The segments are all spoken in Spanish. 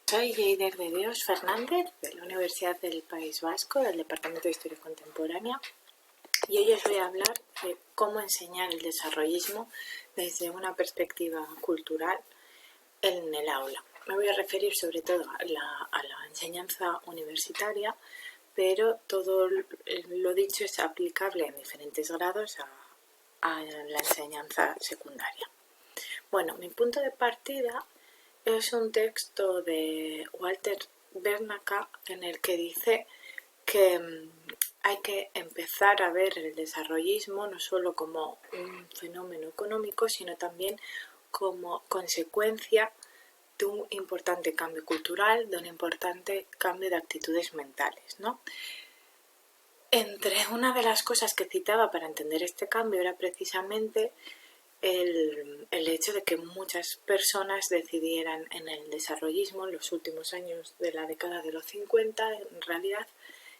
Soy Yeider de Dios Fernández, de la Universidad del País Vasco, del Departamento de Historia Contemporánea, y hoy os voy a hablar de cómo enseñar el desarrollismo desde una perspectiva cultural en el aula. Me voy a referir sobre todo a la enseñanza universitaria, pero todo lo dicho es aplicable en diferentes grados a la enseñanza secundaria. Bueno, mi punto de partida es un texto de Walter Bernacca en el que dice que hay que empezar a ver el desarrollismo no solo como un fenómeno económico, sino también como consecuencia de un importante cambio cultural, de un importante cambio de actitudes mentales, ¿no? Entre una de las cosas que citaba para entender este cambio era precisamente el hecho de que muchas personas decidieran en el desarrollismo en los últimos años de la década de los 50, en realidad,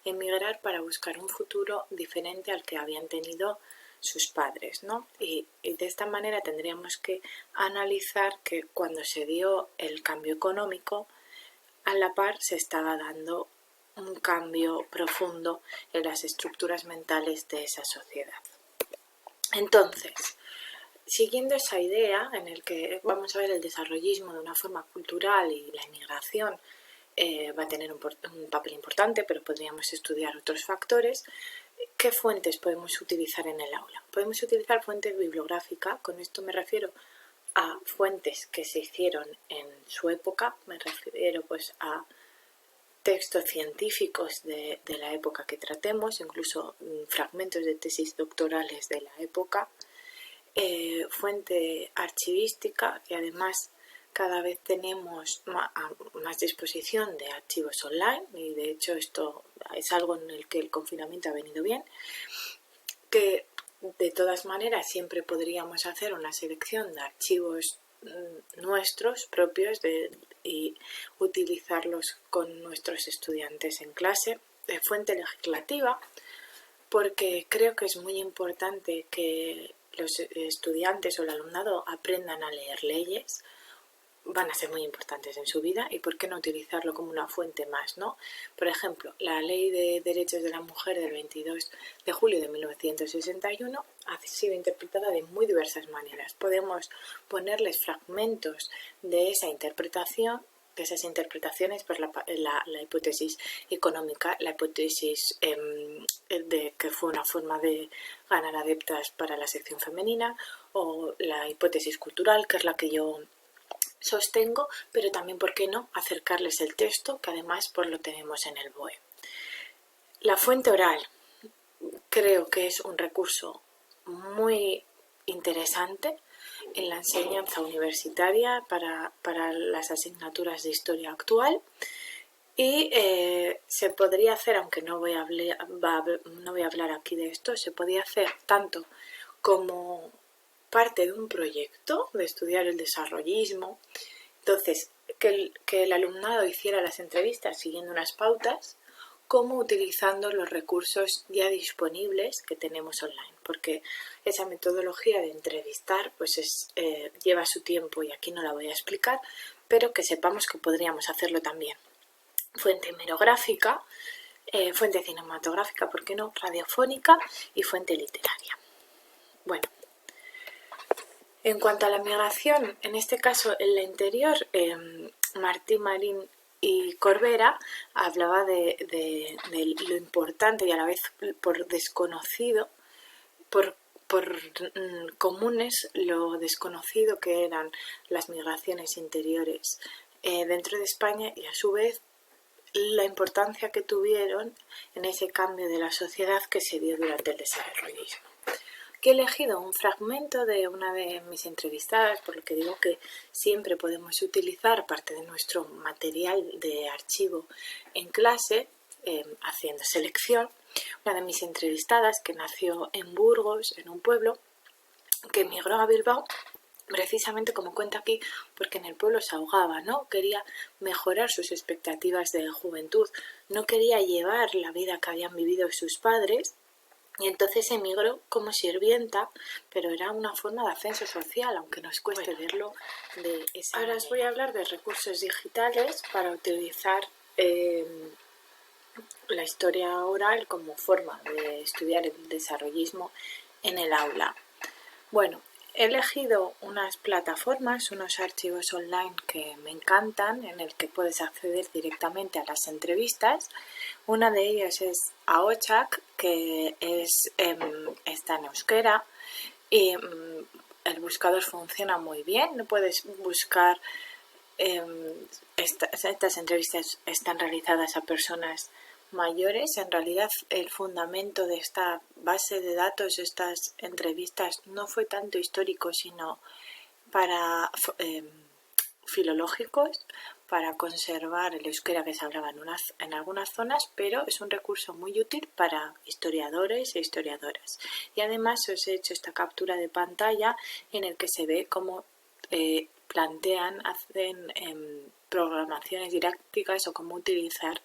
emigrar para buscar un futuro diferente al que habían tenido sus padres, ¿no? Y de esta manera tendríamos que analizar que cuando se dio el cambio económico, a la par se estaba dando un cambio profundo en las estructuras mentales de esa sociedad. Entonces, siguiendo esa idea en el que vamos a ver el desarrollismo de una forma cultural y la inmigración va a tener un papel importante, pero podríamos estudiar otros factores, ¿qué fuentes podemos utilizar en el aula? Podemos utilizar fuentes bibliográficas, con esto me refiero a fuentes que se hicieron en su época, me refiero pues a textos científicos de la época que tratemos, incluso fragmentos de tesis doctorales de la época, fuente archivística, y además cada vez tenemos más disposición de archivos online, y de hecho esto es algo en el que el confinamiento ha venido bien, que de todas maneras siempre podríamos hacer una selección de archivos nuestros propios y utilizarlos con nuestros estudiantes en clase. Fuente legislativa, porque creo que es muy importante que los estudiantes o el alumnado aprendan a leer leyes, van a ser muy importantes en su vida, y por qué no utilizarlo como una fuente más, ¿no? Por ejemplo, la Ley de Derechos de la Mujer del 22 de julio de 1961 ha sido interpretada de muy diversas maneras. Podemos ponerles fragmentos de esa interpretación, de esas interpretaciones, pues la hipótesis económica, la hipótesis de que fue una forma de ganar adeptas para la sección femenina, o la hipótesis cultural, que es la que yo sostengo, pero también, ¿por qué no?, acercarles el texto, que además pues lo tenemos en el BOE. La fuente oral creo que es un recurso muy interesante en la enseñanza universitaria para las asignaturas de historia actual, y se podría hacer, aunque no voy a hablar aquí de esto, se podría hacer tanto como parte de un proyecto de estudiar el desarrollismo. Entonces, que el alumnado hiciera las entrevistas siguiendo unas pautas, como utilizando los recursos ya disponibles que tenemos online, porque esa metodología de entrevistar pues lleva su tiempo y aquí no la voy a explicar, pero que sepamos que podríamos hacerlo también. Fuente hemerográfica, fuente cinematográfica, ¿por qué no?, radiofónica, y fuente literaria. Bueno, en cuanto a la migración, en este caso en la interior, Martí Marín y Corbera hablaba de lo importante y a la vez por desconocido, por comunes, lo desconocido que eran las migraciones interiores dentro de España, y a su vez la importancia que tuvieron en ese cambio de la sociedad que se dio durante el desarrollismo. Que he elegido un fragmento de una de mis entrevistadas, por lo que digo que siempre podemos utilizar parte de nuestro material de archivo en clase, haciendo selección. Una de mis entrevistadas, que nació en Burgos, en un pueblo, que emigró a Bilbao, precisamente como cuenta aquí, porque en el pueblo se ahogaba, ¿no? Quería mejorar sus expectativas de juventud, no quería llevar la vida que habían vivido sus padres, Y entonces emigró como sirvienta, pero era una forma de ascenso social, aunque nos cueste verlo de esa manera. Ahora os voy a hablar de recursos digitales para utilizar la historia oral como forma de estudiar el desarrollismo en el aula. Bueno, he elegido unas plataformas, unos archivos online que me encantan, en el que puedes acceder directamente a las entrevistas. Una de ellas es Aotsak, que está en euskera y el buscador funciona muy bien. Puedes buscar, estas entrevistas están realizadas a personas mayores. En realidad el fundamento de esta base de datos, estas entrevistas, no fue tanto histórico, sino para filológicos, para conservar el euskera que se hablaba en algunas zonas, pero es un recurso muy útil para historiadores e historiadoras. Y además os he hecho esta captura de pantalla en el que se ve cómo hacen programaciones didácticas o cómo utilizar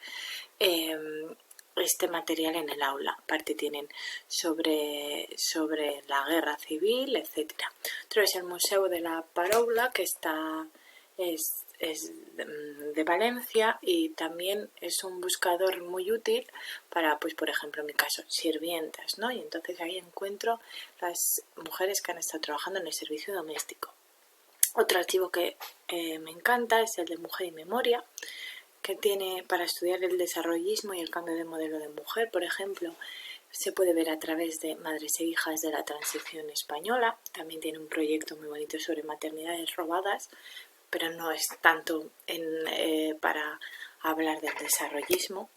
este material en el aula. Aparte tienen sobre la guerra civil, etc. Otro es el Museo de la Paraula, que es de Valencia, y también es un buscador muy útil para, pues por ejemplo en mi caso, sirvientas, ¿no? Y entonces ahí encuentro las mujeres que han estado trabajando en el servicio doméstico. Otro archivo que me encanta es el de Mujer y Memoria, que tiene para estudiar el desarrollismo y el cambio de modelo de mujer. Por ejemplo, se puede ver a través de Madres e Hijas de la Transición Española. También tiene un proyecto muy bonito sobre maternidades robadas, pero no es tanto para hablar del desarrollismo.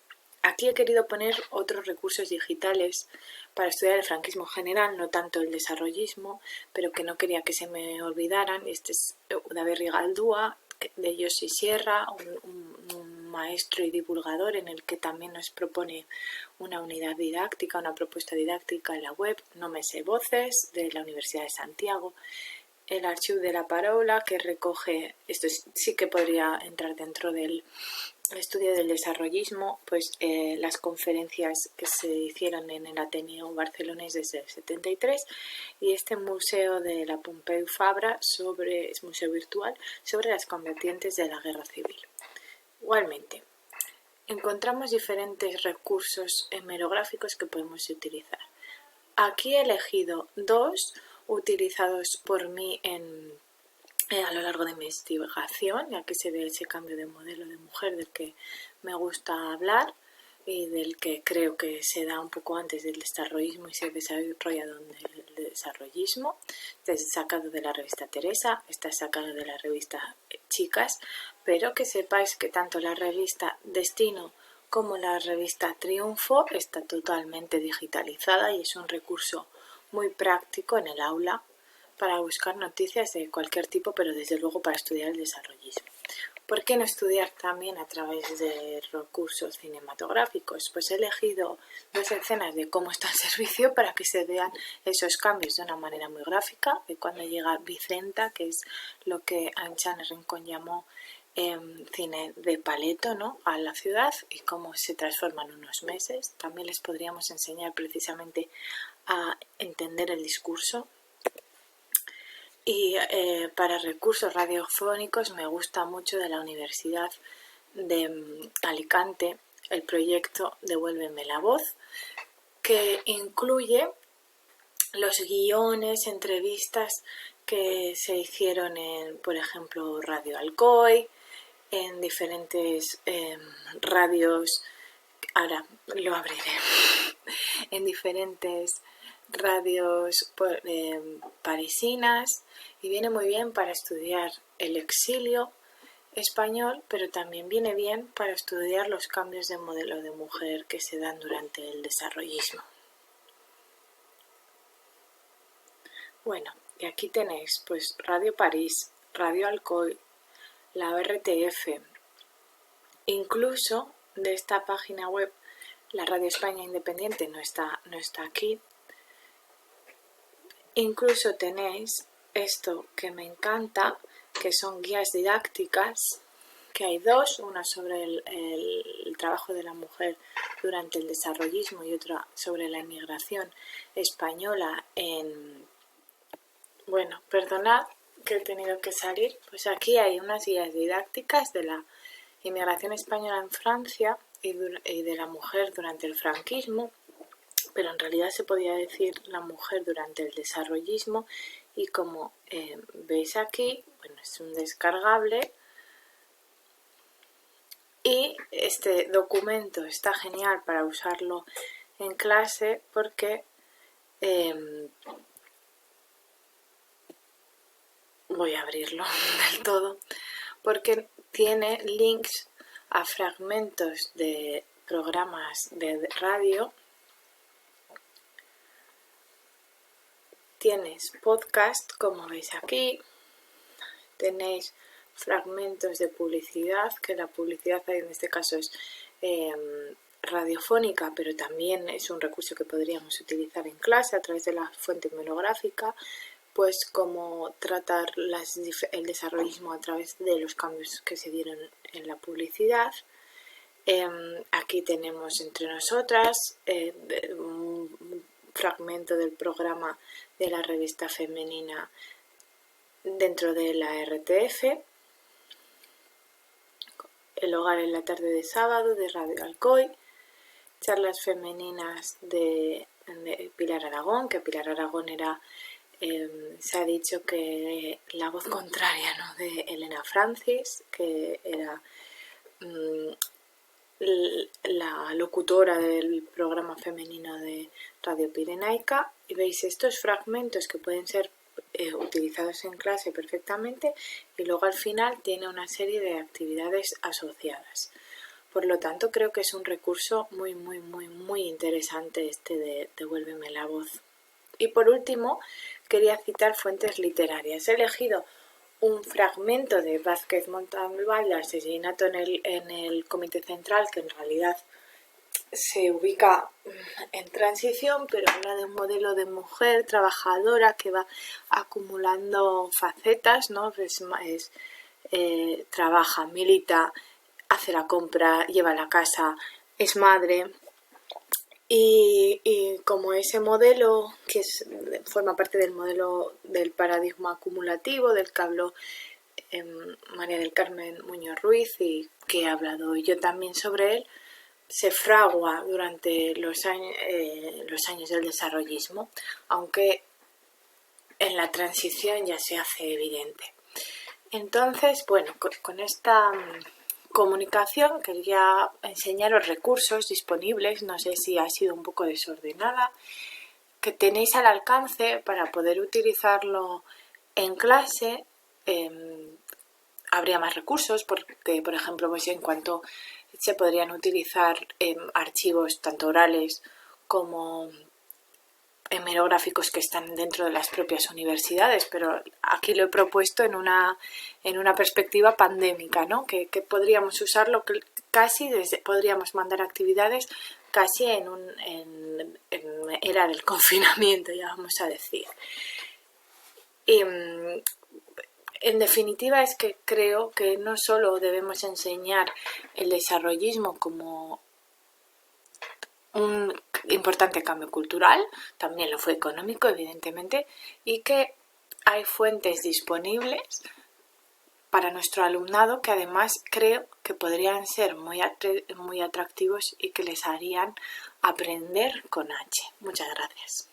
Aquí he querido poner otros recursos digitales para estudiar el franquismo general, no tanto el desarrollismo, pero que no quería que se me olvidaran. Este es David Rigaldúa, de Josi Sierra, un maestro y divulgador, en el que también nos propone una unidad didáctica, una propuesta didáctica en la web. No me sé voces, de la Universidad de Santiago. El archivo de la Paraula, que recoge, esto sí que podría entrar dentro del estudio del desarrollismo, pues las conferencias que se hicieron en el Ateneo barcelonés desde el 73, y este museo de la Pompeu Fabra, es museo virtual, sobre las combatientes de la guerra civil. Igualmente, encontramos diferentes recursos hemerográficos que podemos utilizar. Aquí he elegido dos utilizados por mí a lo largo de mi investigación, ya que se ve ese cambio de modelo de mujer del que me gusta hablar y del que creo que se da un poco antes del desarrollismo y se ha desarrollado en el desarrollismo. Este es sacado de la revista Teresa, está sacado de la revista Chicas, pero que sepáis que tanto la revista Destino como la revista Triunfo está totalmente digitalizada y es un recurso muy práctico en el aula para buscar noticias de cualquier tipo, pero desde luego para estudiar el desarrollismo. ¿Por qué no estudiar también a través de recursos cinematográficos? Pues he elegido dos escenas de cómo está el servicio para que se vean esos cambios de una manera muy gráfica, de cuando llega Vicenta, que es lo que Anchane Rincón llamó cine de paleto, ¿no?, a la ciudad, y cómo se transforma en unos meses. También les podríamos enseñar precisamente a entender el discurso. Y para recursos radiofónicos me gusta mucho de la Universidad de Alicante el proyecto Devuélveme la voz, que incluye los guiones, entrevistas que se hicieron en, por ejemplo, Radio Alcoy, en diferentes radios, ahora lo abriré, en diferentes radios parisinas, y viene muy bien para estudiar el exilio español, pero también viene bien para estudiar los cambios de modelo de mujer que se dan durante el desarrollismo. Bueno, y aquí tenéis pues Radio París, Radio Alcoy, la RTF, incluso de esta página web, la Radio España Independiente no está aquí. Incluso tenéis esto que me encanta, que son guías didácticas que hay dos, una sobre el trabajo de la mujer durante el desarrollismo y otra sobre la inmigración española en... Bueno, perdonad que he tenido que salir. Pues aquí hay unas guías didácticas de la inmigración española en Francia y de la mujer durante el franquismo, pero en realidad se podría decir la mujer durante el desarrollismo, y como veis aquí, bueno, es un descargable y este documento está genial para usarlo en clase porque voy a abrirlo del todo, porque tiene links a fragmentos de programas de radio. Tienes podcast, como veis aquí, tenéis fragmentos de publicidad, que la publicidad en este caso es radiofónica, pero también es un recurso que podríamos utilizar en clase a través de la fuente monográfica, pues cómo tratar el desarrollismo a través de los cambios que se dieron en la publicidad. Aquí tenemos Entre Nosotras, un fragmento del programa de la revista femenina dentro de la RTF, El Hogar en la tarde de sábado de Radio Alcoy, charlas femeninas de Pilar Aragón, que Pilar Aragón era, se ha dicho que la voz contraria, ¿no?, de Elena Francis, que era la locutora del programa femenino de Radio Pirenaica. Y veis estos fragmentos que pueden ser utilizados en clase perfectamente, y luego al final tiene una serie de actividades asociadas. Por lo tanto, creo que es un recurso muy interesante este de Devuélveme la voz. Y por último, quería citar fuentes literarias. He elegido un fragmento de Vázquez Montalbán, El asesinato en el Comité Central, que en realidad se ubica en transición, pero habla de un modelo de mujer trabajadora que va acumulando facetas, ¿no? Trabaja, milita, hace la compra, lleva la casa, es madre. Y como ese modelo, que forma parte del modelo del paradigma acumulativo, del que habló María del Carmen Muñoz Ruiz, y que he hablado yo también sobre él, se fragua durante los años del desarrollismo, aunque en la transición ya se hace evidente. Entonces, bueno, con esta comunicación quería enseñaros recursos disponibles, no sé si ha sido un poco desordenada, que tenéis al alcance para poder utilizarlo en clase. Habría más recursos porque, por ejemplo, pues en cuanto se podrían utilizar archivos tanto orales como hemerográficos que están dentro de las propias universidades, pero aquí lo he propuesto en una perspectiva pandémica, ¿no? Que podríamos usarlo casi podríamos mandar actividades casi en era del confinamiento, ya vamos a decir. Y, en definitiva, es que creo que no solo debemos enseñar el desarrollismo como un importante cambio cultural, también lo fue económico, evidentemente, y que hay fuentes disponibles para nuestro alumnado que además creo que podrían ser muy atractivos y que les harían aprender con H. Muchas gracias.